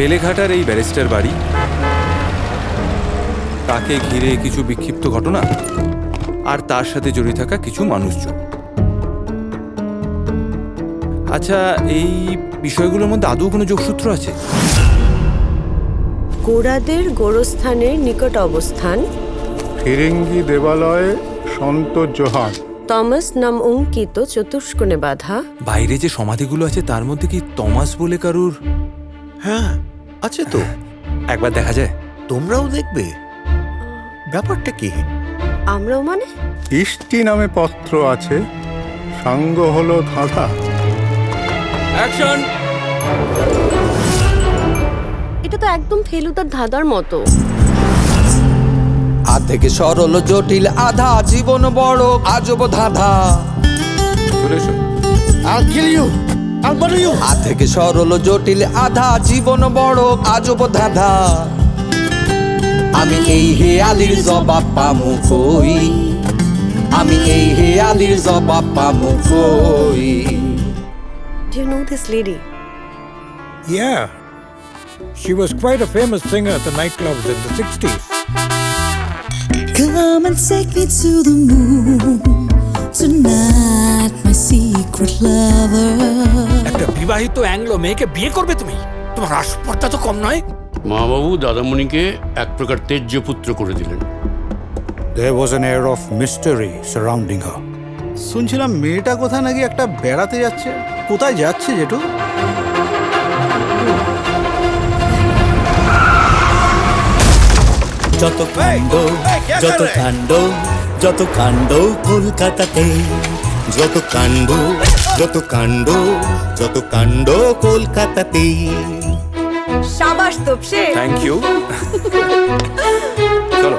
বেলেঘাটার এই ব্যারিস্টার বাড়ি, তাকে ঘিরে কিছু বিক্ষিপ্ত ঘটনা আর তার সাথে জড়িয়ে থাকা কিছু মানুষজন। আচ্ছা, এই বিষয়গুলোর মধ্যে আদৌ কোনো যোগসূত্র আছে? গোড়াদের গোরস্থানের নিকট অবস্থান, ফিরিঙ্গি দেবালয়ে সন্ত জোহার। তমাস নাম অঙ্কিত চতুষ্কোণে বাঁধা। বাইরে যে সমাধিগুলো আছে তার মধ্যে কি তমাস বলে কারুর? হ্যাঁ আছে তো। একবার দেখা যায়? তোমরাও দেখবে? ব্যাপারটা কি? আমরাও মানে? ইষ্টি নামে পত্র আছে, সাঙ্গ হলো ধাঁধা। অ্যাকশন! এটা তো একদম ফেলুদার ধাঁধার মতো। থেকে সরল জটিল আধা, জীবন বড় আজব ধাঁধা। চলে এসো। থেকে সরল জটিল আধা, জীবন বড় আজব ধাঁধা। আমি এই হেয়ালির জবাব পামু কই, আমি এই হেয়ালির জবাব পামু কই। Do you know this lady? Yeah. She was quite a famous singer at the nightclubs in the 60s. Come and take me to the moon tonight, my secret lover. একটা বিবাহিত অ্যাংলো মেয়েকে বিয়ে করবে তুমি? তোমার রাসপর্দা তো কম নয়। মা বাবু দাদামণিকে এক প্রকার তেজ্য পুত্র করে দিলেন। There was an air of mystery surrounding her. শুনছিলাম মেয়েটা কোথায় নাকি একটা বেড়াতে যাচ্ছে। কোথায় যাচ্ছে জেঠু? যত কাণ্ড যত কাণ্ড যত কাণ্ড কলকাতাতে, যত কাণ্ড যত কাণ্ড যত কাণ্ড কলকাতাতে। শাবাশ তোপসে। Thank you. চলো।